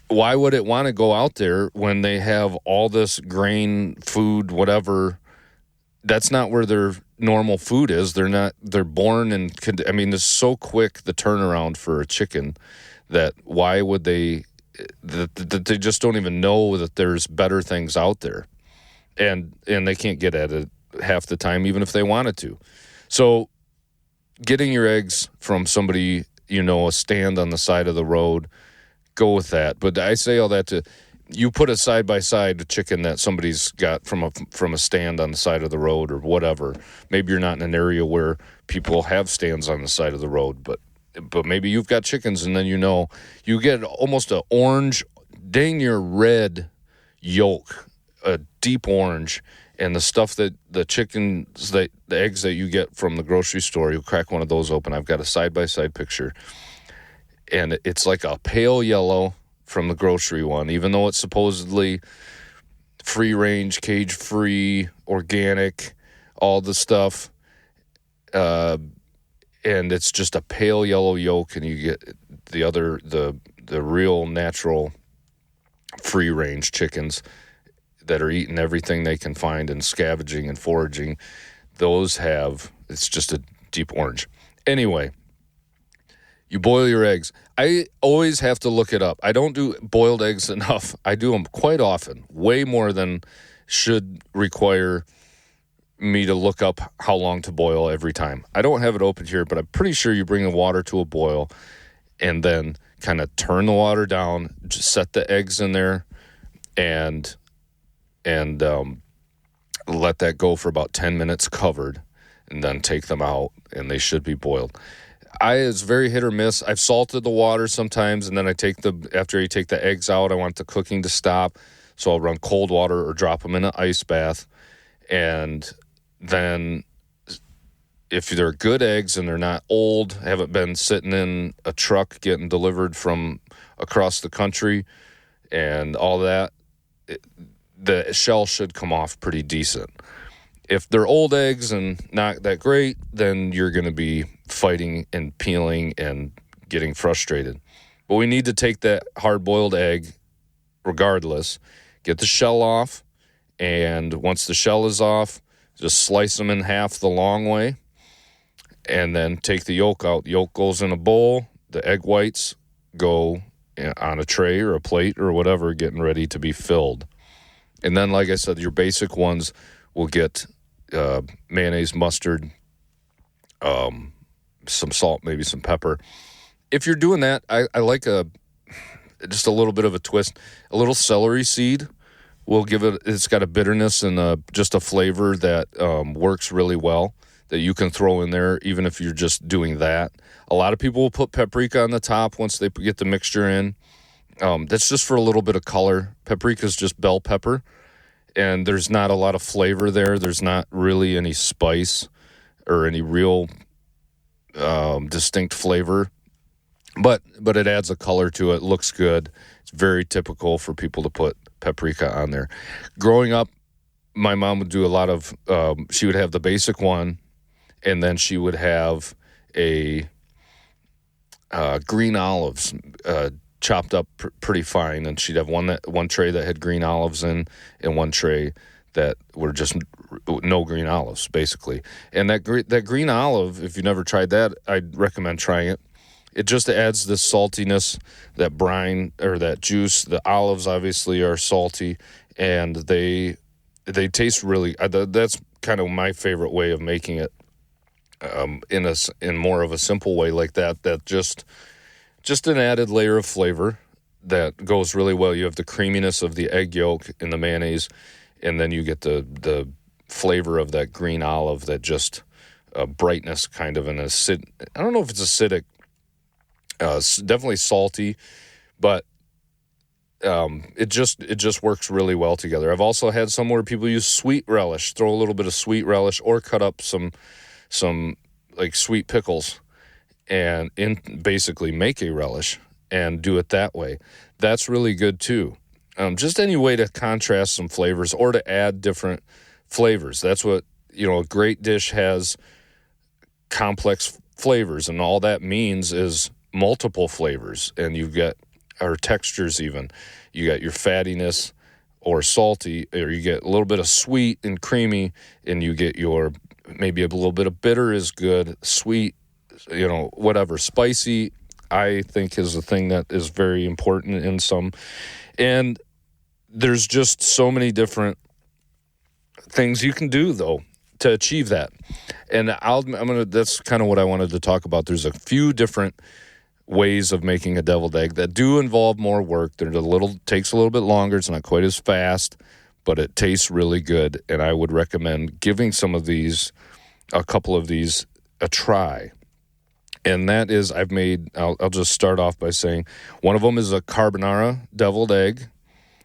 why would it want to go out there when they have all this grain, food, whatever? That's not where their normal food is. They're born and it's so quick, the turnaround for a chicken, that why would they just don't even know that there's better things out there, and they can't get at it half the time, even if they wanted to. So getting your eggs from somebody, a stand on the side of the road, go with that. But I say all that to, you put a side-by-side chicken that somebody's got from a stand on the side of the road or whatever. Maybe you're not in an area where people have stands on the side of the road, but maybe you've got chickens, and then you get almost an orange, dang near red yolk, a deep orange, and the stuff that the eggs that you get from the grocery store, you crack one of those open. I've got a side-by-side picture, and it's like a pale yellow from the grocery one, even though it's supposedly free range, cage free, organic, all the stuff. And it's just a pale yellow yolk, and you get the real natural free range chickens that are eating everything they can find and scavenging and foraging. It's just a deep orange. Anyway, you boil your eggs. I always have to look it up. I don't do boiled eggs enough. I do them quite often, way more than should require me to look up how long to boil every time. I don't have it open here, but I'm pretty sure you bring the water to a boil and then kind of turn the water down, just set the eggs in there and let that go for about 10 minutes covered, and then take them out, and they should be boiled. It's very hit or miss. I've salted the water sometimes, and then after you take the eggs out, I want the cooking to stop, so I'll run cold water or drop them in an ice bath. And then if they're good eggs and they're not old, haven't been sitting in a truck getting delivered from across the country and all that, the shell should come off pretty decent. If they're old eggs and not that great, then you're going to be fighting and peeling and getting frustrated. But we need to take that hard-boiled egg regardless, get the shell off, and once the shell is off, just slice them in half the long way, and then take the yolk out. The yolk goes in a bowl. The egg whites go on a tray or a plate or whatever, getting ready to be filled. And then, like I said, your basic ones will get mayonnaise, mustard, some salt, maybe some pepper. If you're doing that, I like just a little bit of a twist. A little celery seed will give it's got a bitterness and just a flavor that works really well that you can throw in there, even if you're just doing that. A lot of people will put paprika on the top once they get the mixture in. That's just for a little bit of color. Paprika is just bell pepper, and there's not a lot of flavor there. There's not really any spice or any real distinct flavor, but it adds a color to it. Looks good. It's very typical for people to put paprika on there. Growing up, my mom would do a lot of, she would have the basic one, and then she would have a green olives chopped up pretty fine, and she'd have one tray that had green olives in, and one tray that were just no green olives, basically. And that green olive, if you've never tried that, I'd recommend trying it. It just adds this saltiness, that brine or that juice. The olives obviously are salty, and they taste really. That's kind of my favorite way of making it. In more of a simple way like that. That just an added layer of flavor that goes really well. You have the creaminess of the egg yolk in the mayonnaise, and then you get the flavor of that green olive, that just brightness, kind of an acid. I don't know if it's acidic. Definitely salty, but it just works really well together. I've also had some where people use sweet relish, throw a little bit of sweet relish, or cut up some like sweet pickles and basically make a relish and do it that way. That's really good too. Just any way to contrast some flavors or to add different flavors. That's what, a great dish has, complex flavors, and all that means is multiple flavors, and you've got, or textures even. You got your fattiness or salty, or you get a little bit of sweet and creamy, and you get your, maybe a little bit of bitter is good, sweet, whatever. Spicy, I think, is a thing that is very important in some. And there's just so many different things you can do, though, to achieve that. And that's kind of what I wanted to talk about. There's a few different ways of making a deviled egg that do involve more work. Takes a little bit longer. It's not quite as fast, but it tastes really good. And I would recommend giving a couple of these a try. And that is, I'll just start off by saying one of them is a carbonara deviled egg.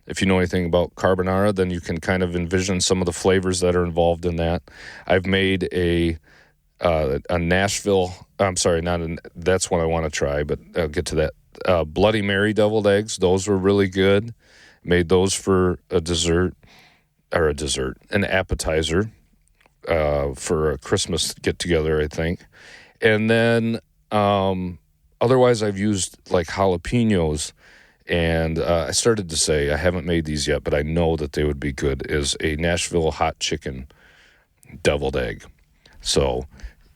If you know anything about carbonara, then you can kind of envision some of the flavors that are involved in that. I've made a Nashville, I'm sorry, that's one I want to try, but I'll get to that Bloody Mary deviled eggs. Those were really good. Made those for an appetizer for a Christmas get together, I think. And then otherwise, I've used like jalapenos. And I started to say, I haven't made these yet, but I know that they would be good, is a Nashville hot chicken deviled egg. So,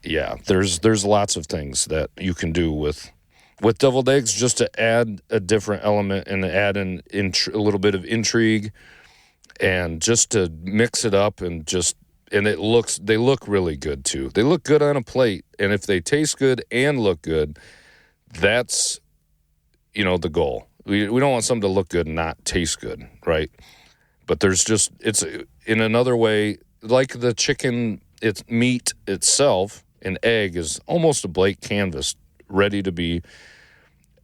yeah, there's lots of things that you can do with deviled eggs just to add a different element and add a little bit of intrigue and just to mix it up and they look really good too. They look good on a plate, and if they taste good and look good, that's, the goal. We don't want something to look good and not taste good, right? But it's in another way, like the chicken, its meat itself, an egg is almost a blank canvas, ready to be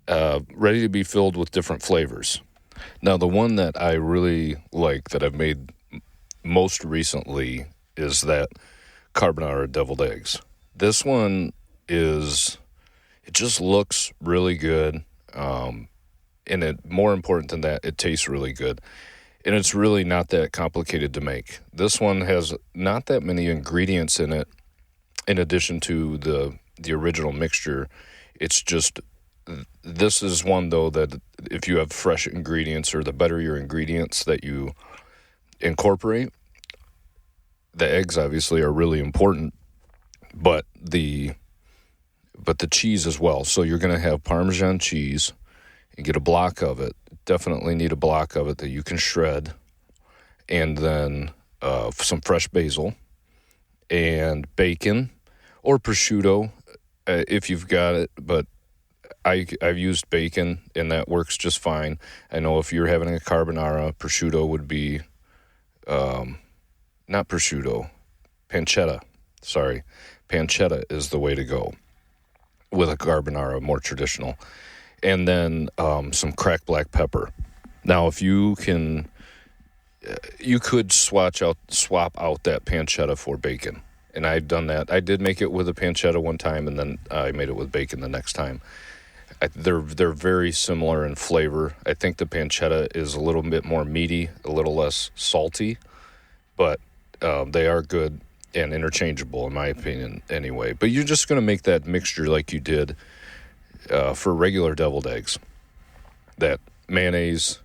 filled with different flavors. Now, the one that I really like that I've made most recently is that carbonara deviled eggs. This one it just looks really good. And more important than that, it tastes really good. And it's really not that complicated to make. This one has not that many ingredients in it, in addition to the original mixture. It's just, this is one, though, that if you have fresh ingredients, or the better your ingredients that you incorporate, the eggs obviously are really important, but the cheese as well. So you're going to have Parmesan cheese. You get a block of it. Definitely need a block of it that you can shred. And then some fresh basil and bacon or prosciutto if you've got it. But I've used bacon, and that works just fine. I know if you're having a carbonara, prosciutto would be, not prosciutto, pancetta. Sorry. Pancetta is the way to go with a carbonara, more traditional. And then some cracked black pepper. Now, if you can, you could swap out that pancetta for bacon. And I've done that. I did make it with a pancetta one time, and then I made it with bacon the next time. They're very similar in flavor. I think the pancetta is a little bit more meaty, a little less salty, but they are good and interchangeable in my opinion anyway. But you're just going to make that mixture like you did for regular deviled eggs. That mayonnaise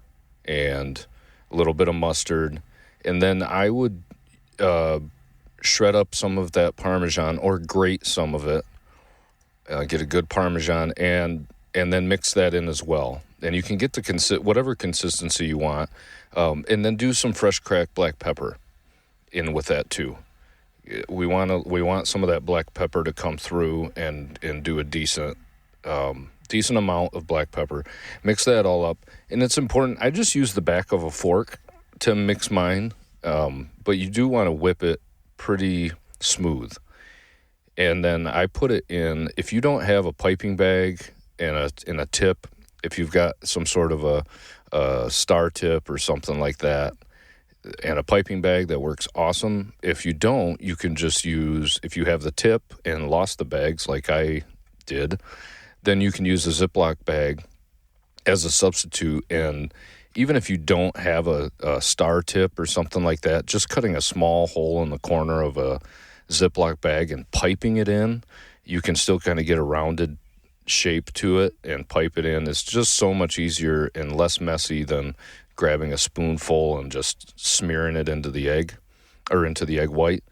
and a little bit of mustard. And then I would shred up some of that Parmesan or grate some of it. Get a good Parmesan and then mix that in as well. And you can get the whatever consistency you want. And then do some fresh cracked black pepper in with that too. We want some of that black pepper to come through and do a decent amount of black pepper. Mix that all up. And it's important. I just use the back of a fork to mix mine. But you do want to whip it pretty smooth. And then I put it in, if you don't have a piping bag and a tip, if you've got some sort of a star tip or something like that, and a piping bag, that works awesome. If you don't, you can just use, if you have the tip and lost the bags like I did, then you can use a Ziploc bag as a substitute. And even if you don't have a star tip or something like that, just cutting a small hole in the corner of a Ziploc bag and piping it in, you can still kind of get a rounded shape to it and pipe it in. It's just so much easier and less messy than grabbing a spoonful and just smearing it into the egg or into the egg white.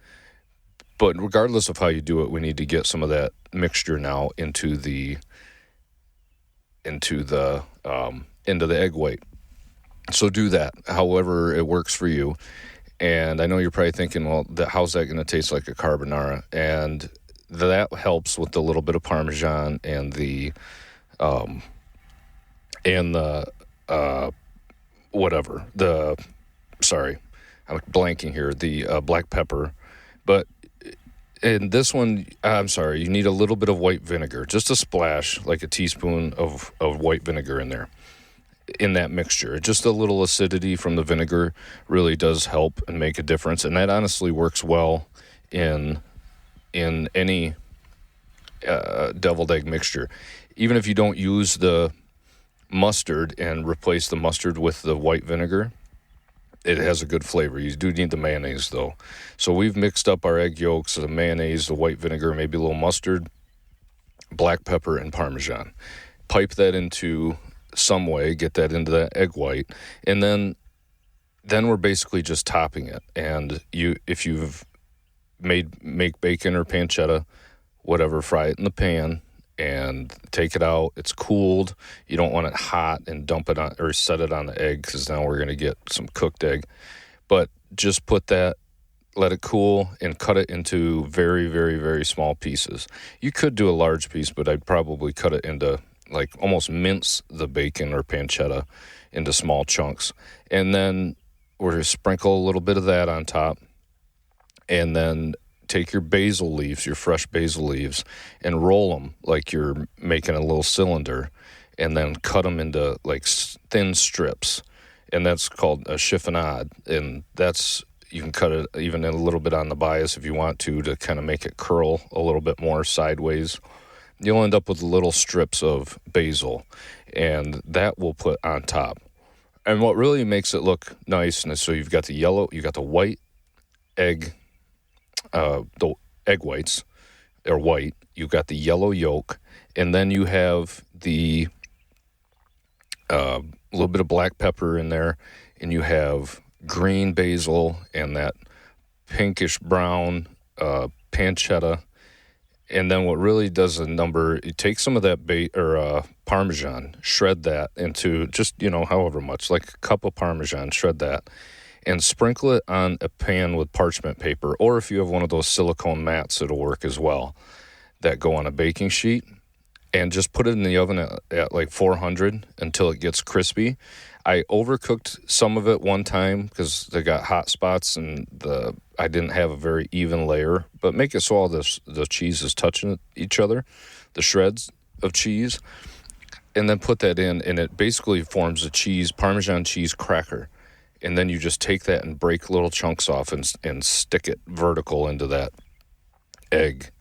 But regardless of how you do it, we need to get some of that mixture now into the egg white. So do that however it works for you. And I know you're probably thinking, well, how's that going to taste like a carbonara? And that helps with the little bit of Parmesan and the I'm blanking here, the black pepper. But in this one, you need a little bit of white vinegar, just a splash, like a teaspoon of white vinegar in there. In that mixture, just a little acidity from the vinegar really does help and make a difference, and that honestly works well in any deviled egg mixture. Even if you don't use the mustard and replace the mustard with the white vinegar. It has a good flavor. You do need the mayonnaise, though. So we've mixed up our egg yolks, the mayonnaise, the white vinegar, maybe a little mustard, black pepper, and Parmesan. Pipe that into some way, get that into that egg white, and then we're basically just topping it. And if you've make bacon or pancetta, whatever, fry it in the pan and take it out. It's cooled. You don't want it hot and dump it on or set it on the egg, because now we're going to get some cooked egg. But just put that, let it cool, and cut it into very, very, very small pieces. You could do a large piece, but I'd probably cut it into, like, almost mince the bacon or pancetta into small chunks. And then we're going to sprinkle a little bit of that on top. And then take your basil leaves, your fresh basil leaves, and roll them like you're making a little cylinder, and then cut them into like thin strips. And that's called a chiffonade. And that's, you can cut it even a little bit on the bias if you want to kind of make it curl a little bit more sideways. You'll end up with little strips of basil, and that we'll put on top. And what really makes it look nice, and so you've got the white egg, the egg whites are white. You've got the yellow yolk, and then you have the little bit of black pepper in there, and you have green basil and that pinkish brown pancetta. And then what really does a number, you take some of that Parmesan, shred that into just, however much, like a cup of Parmesan, shred that, and sprinkle it on a pan with parchment paper, or if you have one of those silicone mats, it'll work as well, that go on a baking sheet, and just put it in the oven at like 400 until it gets crispy. I overcooked some of it one time because they got hot spots and I didn't have a very even layer, but make it so all the cheese is touching each other, the shreds of cheese, and then put that in, and it basically forms a Parmesan cheese cracker. And then you just take that and break little chunks off and stick it vertical into that egg,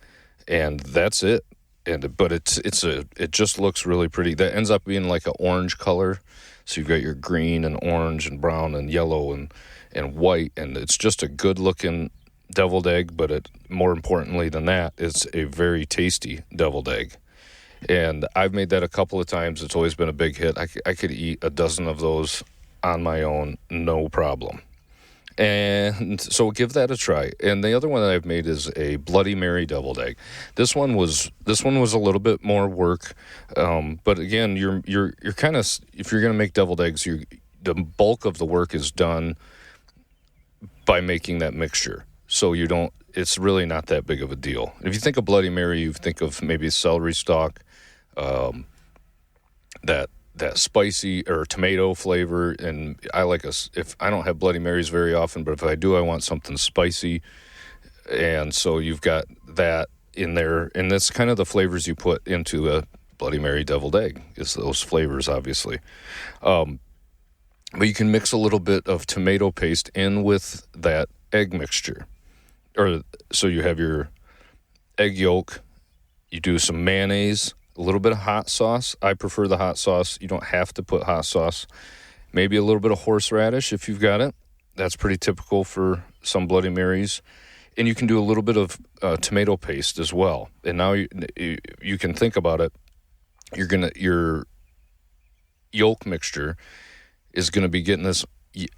and that's it. But it just looks really pretty. That ends up being like an orange color. So you've got your green and orange and brown and yellow and white, and it's just a good looking deviled egg. But more importantly than that, it's a very tasty deviled egg. And I've made that a couple of times. It's always been a big hit. I could eat a dozen of those on my own, no problem. And so give that a try. And the other one that I've made is a Bloody Mary deviled egg. This one was a little bit more work, but again, you're kind of, if you're going to make deviled eggs, the bulk of the work is done by making that mixture. So it's really not that big of a deal. If you think of Bloody Mary, you think of maybe celery stalk, that spicy or tomato flavor, and if I don't have Bloody Marys very often, but if I do, I want something spicy, and so you've got that in there, and that's kind of the flavors you put into a Bloody Mary deviled egg, is those flavors, obviously. But you can mix a little bit of tomato paste in with that egg mixture, so you have your egg yolk, you do some mayonnaise, a little bit of hot sauce. I prefer the hot sauce. You don't have to put hot sauce. Maybe a little bit of horseradish if you've got it. That's pretty typical for some Bloody Marys. And you can do a little bit of tomato paste as well. And now you can think about it. Your yolk mixture is going to be getting this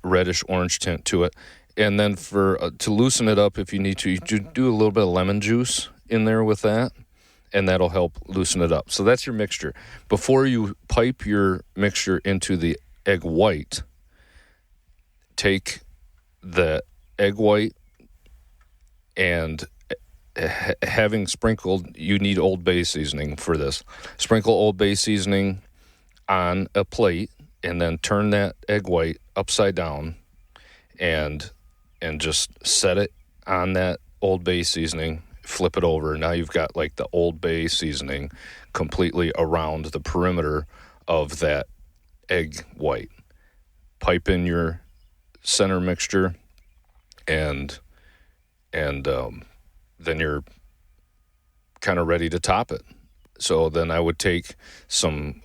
reddish orange tint to it. And then to loosen it up, if you need to, you do a little bit of lemon juice in there with that, and that'll help loosen it up. So that's your mixture. Before you pipe your mixture into the egg white, take the egg white and having sprinkled, you need Old Bay seasoning for this. Sprinkle Old Bay seasoning on a plate, and then turn that egg white upside down and just set it on that Old Bay seasoning. Flip it over. Now you've got like the Old Bay seasoning completely around the perimeter of that egg white. Pipe in your center mixture, and then you're kind of ready to top it. So then I would take some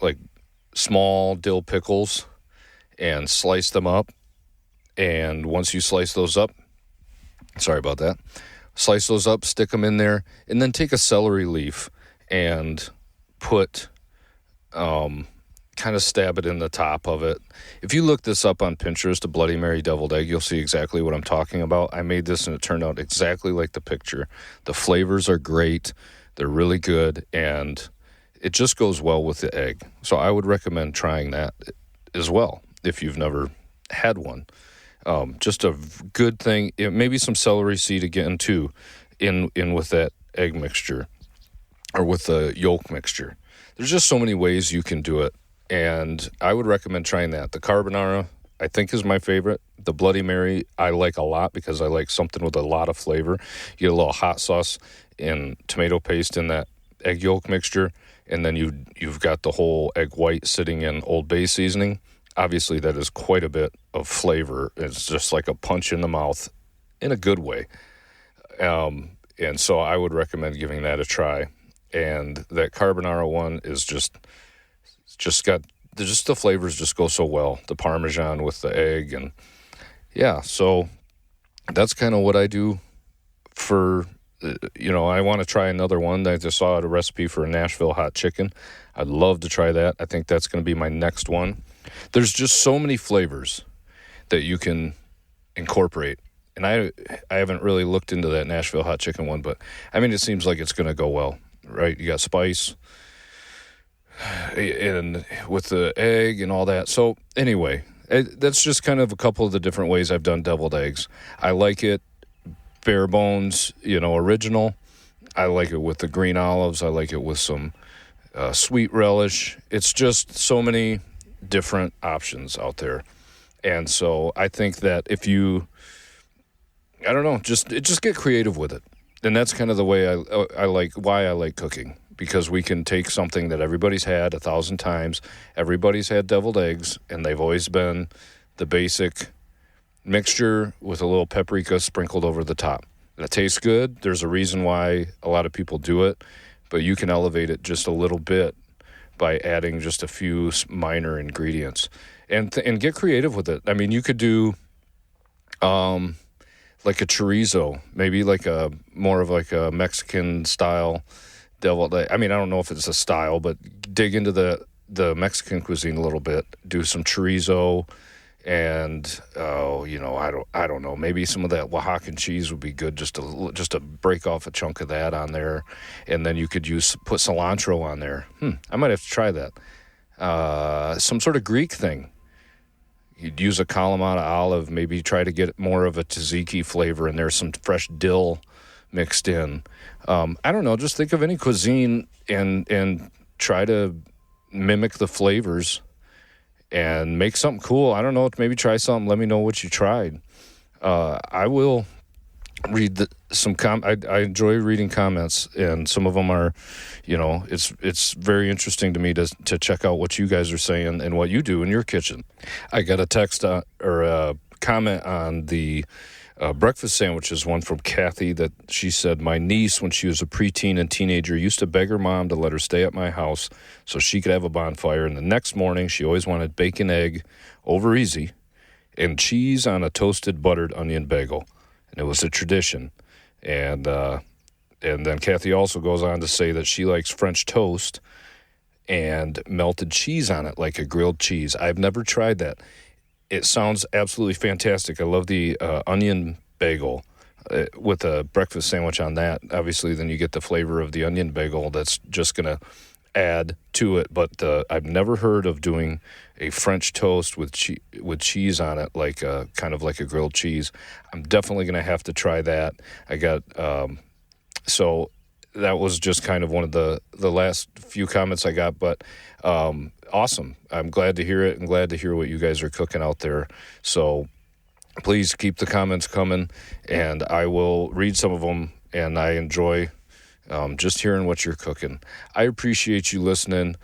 small dill pickles and slice them up. And once you slice those up, sorry about that, slice those up, stick them in there, and then take a celery leaf and put, kind of stab it in the top of it. If you look this up on Pinterest, a Bloody Mary deviled egg, you'll see exactly what I'm talking about. I made this and it turned out exactly like the picture. The flavors are great. They're really good, and it just goes well with the egg. So I would recommend trying that as well if you've never had one. Just a good thing. Maybe some celery seed again too, in with that egg mixture or with the yolk mixture. There's just so many ways you can do it, and I would recommend trying that. The carbonara, I think, is my favorite. The Bloody Mary, I like a lot because I like something with a lot of flavor. You get a little hot sauce and tomato paste in that egg yolk mixture, and then you've got the whole egg white sitting in Old Bay seasoning. Obviously, that is quite a bit of flavor. It's just like a punch in the mouth in a good way. And so I would recommend giving that a try. And that carbonara one is just the flavors just go so well. The Parmesan with the egg. And yeah, so that's kind of what I do for, I want to try another one. I just saw a recipe for a Nashville hot chicken. I'd love to try that. I think that's going to be my next one. There's just so many flavors that you can incorporate. And I haven't really looked into that Nashville hot chicken one, but I mean, it seems like it's going to go well, right? You got spice and with the egg and all that. So anyway, that's just kind of a couple of the different ways I've done deviled eggs. I like it bare bones, original. I like it with the green olives. I like it with some sweet relish. It's just so many different options out there. And so I think that if you, just get creative with it. And that's kind of the way why I like cooking, because we can take something that everybody's had 1,000 times. Everybody's had deviled eggs, and they've always been the basic mixture with a little paprika sprinkled over the top. That tastes good. There's a reason why a lot of people do it, but you can elevate it just a little bit by adding just a few minor ingredients and get creative with it. I mean, you could do like a chorizo, maybe like more of like a Mexican style deviled egg. I mean, I don't know if it's a style, but dig into the Mexican cuisine a little bit. Do some chorizo and I don't know, maybe some of that Oaxacan cheese would be good, just to break off a chunk of that on there. And then you could put cilantro on there. I might have to try that. Some sort of Greek thing. You'd use a Kalamata olive, maybe try to get more of a tzatziki flavor in there, some fresh dill mixed in. I don't know, just think of any cuisine and try to mimic the flavors and make something cool. I don't know, maybe try something. Let me know what you tried. I will read I enjoy reading comments, and some of them are, it's very interesting to me to check out what you guys are saying and what you do in your kitchen. I got a text or a comment on the breakfast sandwiches, one from Kathy, that she said, my niece, when she was a preteen and teenager, used to beg her mom to let her stay at my house so she could have a bonfire. And the next morning, she always wanted bacon, egg over easy, and cheese on a toasted buttered onion bagel. And it was a tradition. And then Kathy also goes on to say that she likes French toast and melted cheese on it, like a grilled cheese. I've never tried that. It sounds absolutely fantastic. I love the onion bagel with a breakfast sandwich on that. Obviously, then you get the flavor of the onion bagel that's just going to add to it. But I've never heard of doing a French toast with cheese on it, like kind of like a grilled cheese. I'm definitely going to have to try that. I got so that was just kind of one of the last few comments I got, but awesome. I'm glad to hear it and glad to hear what you guys are cooking out there. So please keep the comments coming, and I will read some of them, and I enjoy just hearing what you're cooking. I appreciate you listening.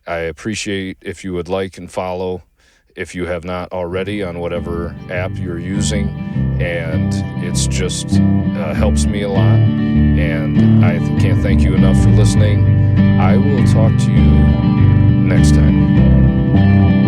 I appreciate if you would like and follow if you have not already on whatever app you're using, and it's just helps me a lot, and I can't thank you enough for listening. I will talk to you next time. Bye.